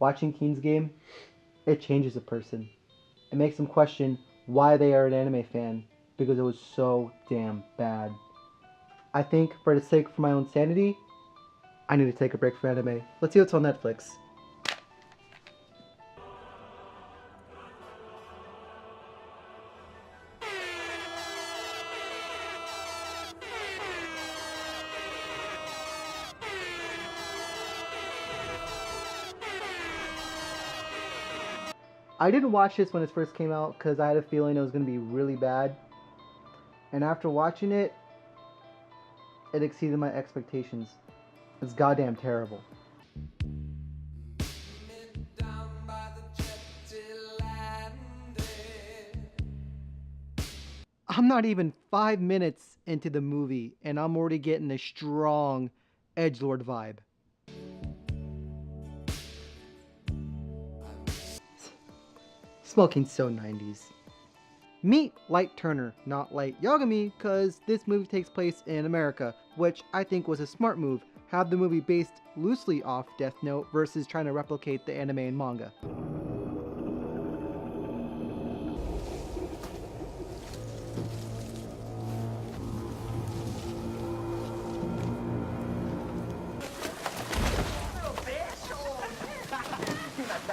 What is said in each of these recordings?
Watching Keen's game, it changes a person. It makes them question why they are an anime fan because it was so damn bad. I think for the sake of my own sanity, I need to take a break from anime. Let's see what's on Netflix. I didn't watch this when it first came out because I had a feeling it was going to be really bad. And after watching it, it exceeded my expectations. It's goddamn terrible. I'm not even 5 minutes into the movie and I'm already getting a strong edgelord vibe. Smoking so 90s. Meet Light Turner, not Light Yagami, because this movie takes place in America, which I think was a smart move. Have the movie based loosely off Death Note versus trying to replicate the anime and manga.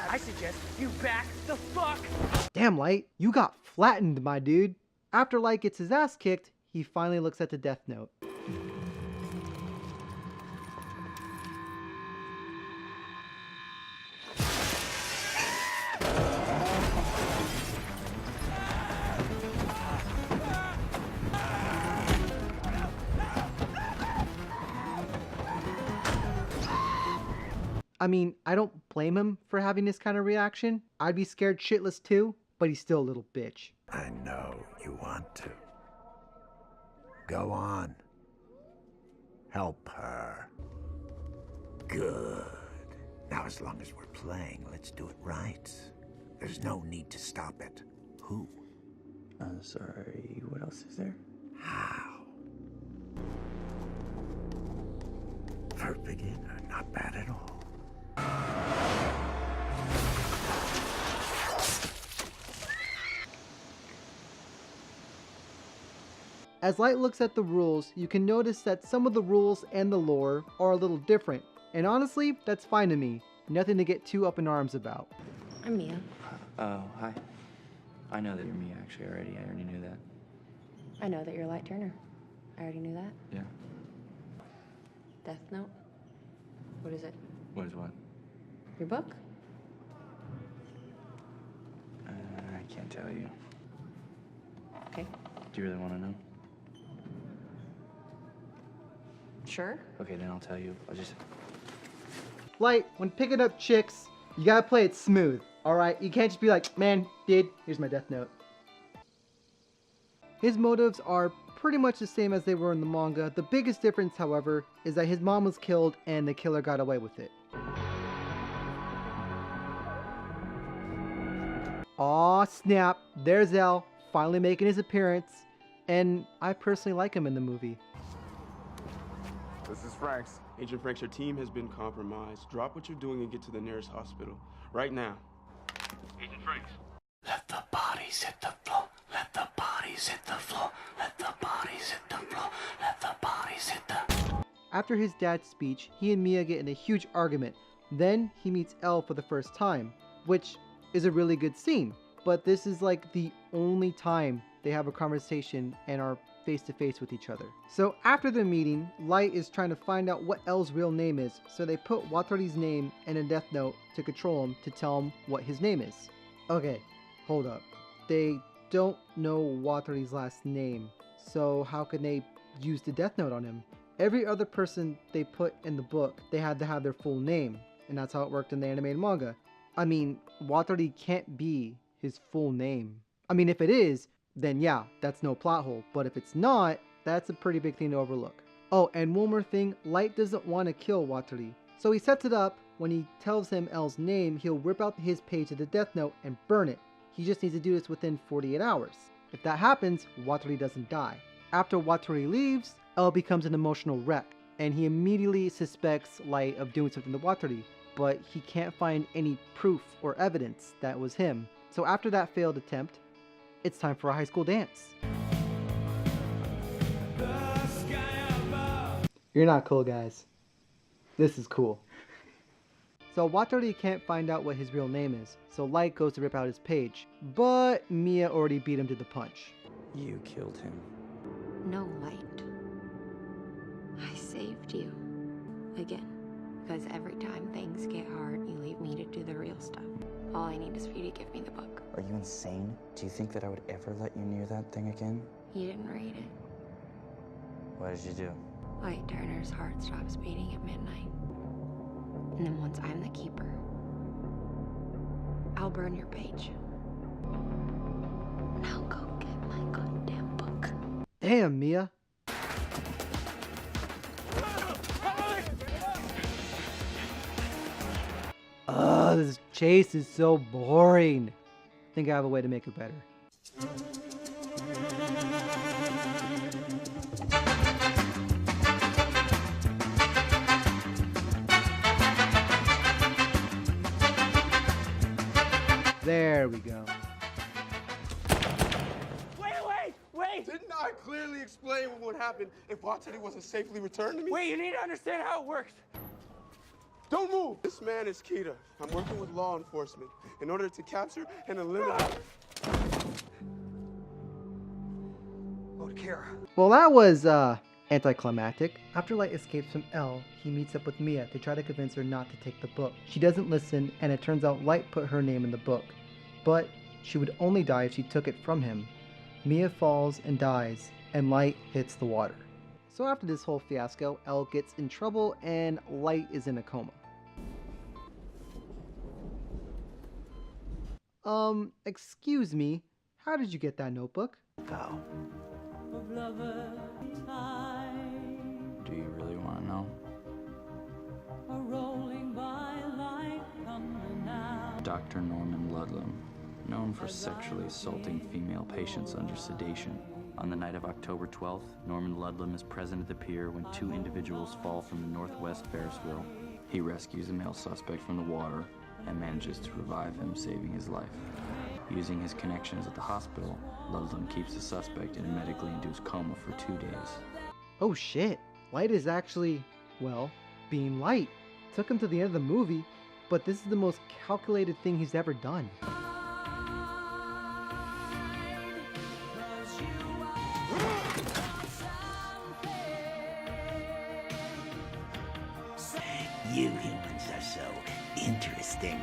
I suggest you back the fuck. Damn, Light, you got flattened, my dude. After Light gets his ass kicked, he finally looks at the Death Note. I mean, I don't blame him for having this kind of reaction. I'd be scared shitless too, but he's still a little bitch. I know you want to. Go on. Help her. Good. Now, as long as we're playing, let's do it right. There's no need to stop it. Who? Sorry, what else is there? How? For a beginner, not bad at all. As Light looks at the rules, you can notice that some of the rules and the lore are a little different. And honestly, that's fine to me. Nothing to get too up in arms about. I'm Mia. Oh, hi. I know that you're me, actually, already. I already knew that. I know that you're Light Turner. I already knew that. Yeah. Death Note? What is it? What is what? Your book? I can't tell you. Okay. Do you really want to know? Sure. Okay, then I'll tell you. I'll just... Light, when picking up chicks, you gotta play it smooth, alright? You can't just be like, man, dude, here's my Death Note. His motives are pretty much the same as they were in the manga. The biggest difference, however, is that his mom was killed and the killer got away with it. Aw, snap, there's L, finally making his appearance, and I personally like him in the movie. This is Franks. Agent Franks, your team has been compromised. Drop what you're doing and get to the nearest hospital. Right now. Agent Franks. Let the bodies hit the floor. Let the bodies hit the floor. Let the bodies hit the floor. Let the bodies hit the... After his dad's speech, he and Mia get in a huge argument. Then he meets Elle for the first time, which is a really good scene. But this is like the only time they have a conversation and are face to face with each other. So after the meeting, Light is trying to find out what L's real name is, so they put Watori's name in a death note to control him to tell him what his name is. Okay, hold up. They don't know Watori's last name, so how can they use the death note on him? Every other person they put in the book, they had to have their full name, and that's how it worked in the animated manga. I mean, Watori can't be his full name. I mean, if it is, then yeah, that's no plot hole. But if it's not, that's a pretty big thing to overlook. Oh, and one more thing, Light doesn't want to kill Watori. So he sets it up, when he tells him L's name, he'll rip out his page of the death note and burn it. He just needs to do this within 48 hours. If that happens, Watori doesn't die. After Watori leaves, L becomes an emotional wreck, and he immediately suspects Light of doing something to Watori. but he can't find any proof or evidence that was him. So after that failed attempt, it's time for a high school dance. You're not cool, guys. This is cool. So Wataru can't find out what his real name is, so Light goes to rip out his page, but Mia already beat him to the punch. You killed him. No, Light. I saved you. Again. Because every time things get hard, you leave me to do the real stuff. All I need is for you to give me the book. Are you insane? Do you think that I would ever let you near that thing again? You didn't read it. What did you do? Light Turner's heart stops beating at midnight. And then once I'm the keeper, I'll burn your page. Now go get my goddamn book. Damn, Mia. This chase is so boring. I think I have a way to make it better. There we go. Wait! Didn't I clearly explain what would happen if Wataru wasn't safely returned to me? Wait, you need to understand how it works. Don't move! This man is Kita. I'm working with law enforcement in order to capture and eliminate... Lord Kira. Well, that was anticlimactic. After Light escapes from L, he meets up with Mia to try to convince her not to take the book. She doesn't listen, and it turns out Light put her name in the book. But she would only die if she took it from him. Mia falls and dies, and Light hits the water. So after this whole fiasco, L gets in trouble and Light is in a coma. Excuse me, how did you get that notebook? How? Do you really want to know? Dr. Norman Ludlam, known for sexually assaulting female patients under sedation. On the night of October 12th, Norman Ludlam is present at the pier when two individuals fall from the northwest Ferris wheel. He rescues a male suspect from the water and manages to revive him, saving his life. Using his connections at the hospital, Ludlam keeps the suspect in a medically induced coma for 2 days. Oh shit, Light is actually, well, being Light. Took him to the end of the movie, but this is the most calculated thing he's ever done. You humans are so interesting.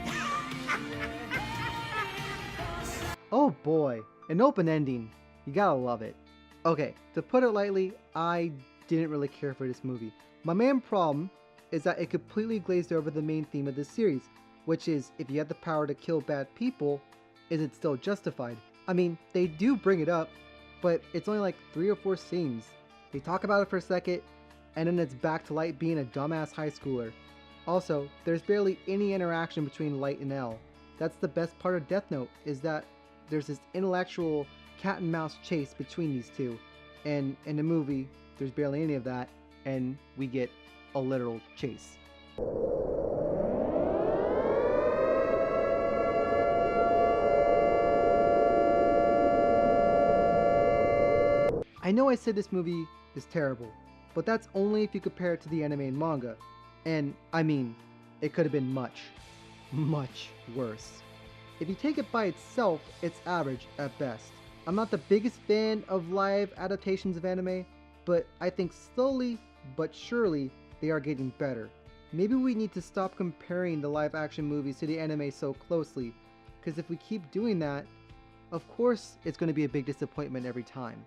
Oh boy, an open ending. You gotta love it. Okay, to put it lightly, I didn't really care for this movie. My main problem is that it completely glazed over the main theme of this series, which is if you have the power to kill bad people, is it still justified? I mean, they do bring it up, but it's only like 3 or 4 scenes. They talk about it for a second, and then it's back to Light being a dumbass high schooler. Also, there's barely any interaction between Light and L. That's the best part of Death Note, is that there's this intellectual cat and mouse chase between these two. And in the movie, there's barely any of that, and we get a literal chase. I know I said this movie is terrible, but that's only if you compare it to the anime and manga. And, I mean, it could have been much, much worse. If you take it by itself, it's average at best. I'm not the biggest fan of live adaptations of anime, but I think slowly but surely they are getting better. Maybe we need to stop comparing the live action movies to the anime so closely, because if we keep doing that, of course it's going to be a big disappointment every time.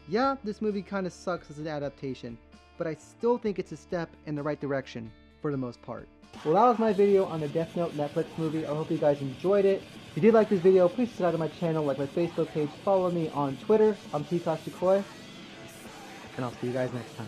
Yeah, this movie kind of sucks as an adaptation, but I still think it's a step in the right direction for the most part. Well, that was my video on the Death Note Netflix movie. I hope you guys enjoyed it. If you did like this video, please subscribe to my channel, like my Facebook page, follow me on Twitter. I'm TKashikoi, and I'll see you guys next time.